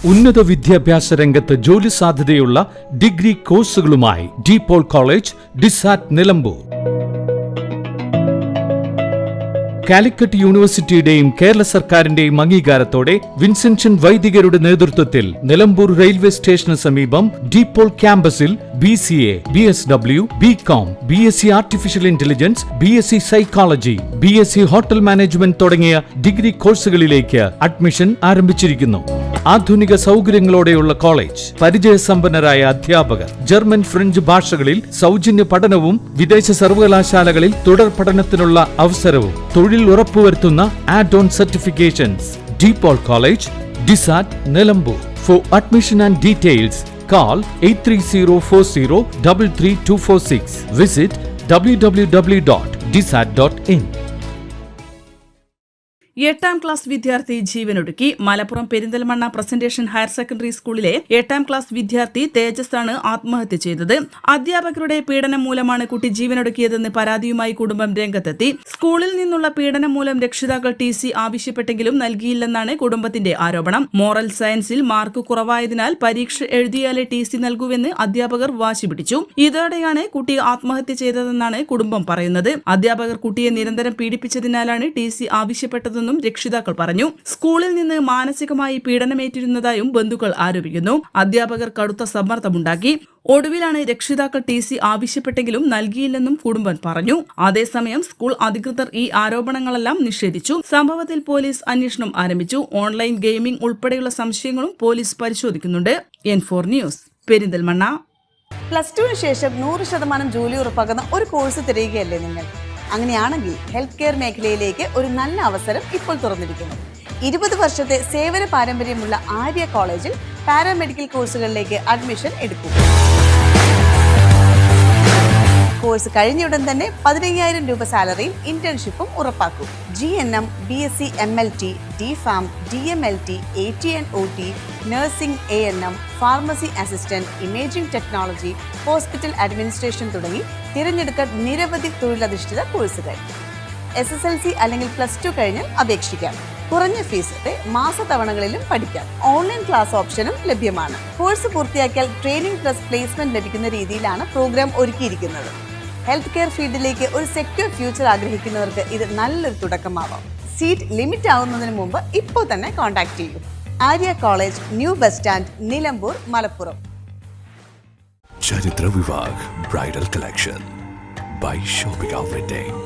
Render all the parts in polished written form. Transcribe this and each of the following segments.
ഉന്നത വിദ്യാഭ്യാസ രംഗത്ത് ജോലി സാധ്യതയുള്ള ഡിഗ്രി കോഴ്സുകളുമായി DPOL കോളേജ്, ഡിസാറ്റ്, നിലമ്പൂർ. കാലിക്കറ്റ് യൂണിവേഴ്സിറ്റിയുടെയും കേരള സർക്കാരിന്റെയും അംഗീകാരത്തോടെ വിൻസെൻഷൻ വൈദികരുടെ നേതൃത്വത്തിൽ നിലമ്പൂർ റെയിൽവേ സ്റ്റേഷന് സമീപം DPOL ക്യാമ്പസിൽ BCA, BSW, BCom, BSc artificial intelligence, BSc psychology, BSc hotel management തുടങ്ങിയ ഡിഗ്രി കോഴ്സുകളിലേക്ക് അഡ്മിഷൻ ആരംഭിച്ചിരിക്കുന്നു. ആധുനിക സൗകര്യങ്ങളോടെയുള്ള കോളേജ്, പരിചയസമ്പന്നരായ അധ്യാപകർ, ജർമ്മൻ, ഫ്രഞ്ച് ഭാഷകളിൽ സൗജന്യ പഠനവും വിദേശ സർവകലാശാലകളിൽ തുടർ പഠനത്തിനുള്ള അവസരവും തൊഴിൽ ഉറപ്പുവരുത്തുന്ന add on certifications. DPOL college, DISAT, Nilambur. For admission and details call 8304033246. Visit www.disat.in. 8ാം ക്ലാസ് വിദ്യാർത്ഥി ജീവനൊടുക്കി. Malappuram Perinthalmanna presentation higher secondary സ്കൂളിലെ 8ാം ക്ലാസ് വിദ്യാർത്ഥി തേജസ് ആണ് ആത്മഹത്യ ചെയ്തത്. അധ്യാപകരുടെ പീഡനം മൂലമാണ് കുട്ടി ജീവനൊടുക്കിയതെന്ന് പരാതിയുമായി കുടുംബം രംഗത്തെത്തി. സ്കൂളിൽ നിന്നുള്ള പീഡനം മൂലം രക്ഷിതാക്കൾ TC ആവശ്യപ്പെട്ടെങ്കിലും നൽകിയില്ലെന്നാണ് കുടുംബത്തിന്റെ ആരോപണം. മോറൽ സയൻസിൽ മാർക്ക് കുറവായതിനാൽ പരീക്ഷ എഴുതിയാലേ TC നൽകൂവെന്ന് അധ്യാപകർ വാശി പിടിച്ചു. ഇതോടെയാണ് കുട്ടി ആത്മഹത്യ ചെയ്തതെന്നാണ് കുടുംബം പറയുന്നത്. അധ്യാപകർ കുട്ടിയെ നിരന്തരം പീഡിപ്പിച്ചതിനാലാണ് TC ആവശ്യപ്പെട്ടത് രക്ഷിതാക്കൾ പറഞ്ഞു. സ്കൂളിൽ നിന്ന് മാനസികമായി പീഡനമേറ്റിരുന്നതായും ബന്ധുക്കൾ ആരോപിക്കുന്നു. അധ്യാപകർ കടുത്ത സമ്മർദ്ദമുണ്ടാക്കി. ഒടുവിലാണ് രക്ഷിതാക്കൾ TC ആവശ്യപ്പെട്ടെങ്കിലും നൽകിയില്ലെന്നും കുടുംബം പറഞ്ഞു. അതേസമയം സ്കൂൾ അധികൃതർ ഈ ആരോപണങ്ങളെല്ലാം നിഷേധിച്ചു. സംഭവത്തിൽ പോലീസ് അന്വേഷണം ആരംഭിച്ചു. ഓൺലൈൻ ഗെയിമിംഗ് ഉൾപ്പെടെയുള്ള സംശയങ്ങളും പോലീസ് പരിശോധിക്കുന്നുണ്ട്. N4 news, Perinthalmanna. +2 ശേഷം 100% ജോലി ഉറപ്പാക്കുന്ന ഒരു കോഴ്സ് തിരയുകയല്ലേ നിങ്ങൾ? അങ്ങനെയാണെങ്കിൽ ഹെൽത്ത് കെയർ മേഖലയിലേക്ക് ഒരു നല്ല അവസരം ഇപ്പോൾ തുറന്നിരിക്കുന്നു. 20 വർഷത്തെ സേവന പാരമ്പര്യമുള്ള ആര്യ കോളേജിൽ പാരാമെഡിക്കൽ കോഴ്സുകളിലേക്ക് അഡ്മിഷൻ എടുക്കും. കോഴ്സ് കഴിഞ്ഞയുടൻ തന്നെ 15,000 രൂപ സാലറിയും ഇന്റേൺഷിപ്പും ഉറപ്പാക്കും. GNM, BSc MLT, DPharm, DMLT, AT&OT, nursing, ANM, pharmacy assistant, imaging technology, hospital administration തുടങ്ങി തിരഞ്ഞെടുക്കാൻ നിരവധി തൊഴിലധിഷ്ഠിത കോഴ്സുകൾ. SSLC അല്ലെങ്കിൽ +2 കഴിഞ്ഞാൽ അപേക്ഷിക്കാം. കുറഞ്ഞ ഫീസോടെ മാസത്തവണകളിലും പഠിക്കാം. ഓൺലൈൻ ക്ലാസ് ഓപ്ഷനും ലഭ്യമാണ്. കോഴ്സ് പൂർത്തിയാക്കിയാൽ ട്രെയിനിങ് പ്ലസ് പ്ലേസ്മെന്റ് ലഭിക്കുന്ന രീതിയിലാണ് പ്രോഗ്രാം ഒരുക്കിയിരിക്കുന്നത്. ഹെൽത്ത് കെയർ ഫീൽഡിലേക്ക് ഒരു സെക്യൂർ ഫ്യൂച്ചർ ആഗ്രഹിക്കുന്നവർക്ക് ഇത് നല്ലൊരു തുടക്കമാവാം. സീറ്റ് ലിമിറ്റ് ആവുന്നതിന് മുമ്പ് ഇപ്പോൾ തന്നെ കോൺടാക്ട് ചെയ്യൂ. Arya college, new bus stand, Nilambur, Malappuram. Charithra Vivah bridal collection by shopping wedding.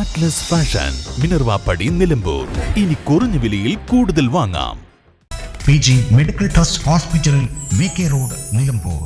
Atlas fashion, Minerva Padi, Nilambur. ഇനി കുറഞ്ഞ വിലയിൽ കൂടുതൽ വാങ്ങാം. PG medical trust hospital, VK road, Nilambur.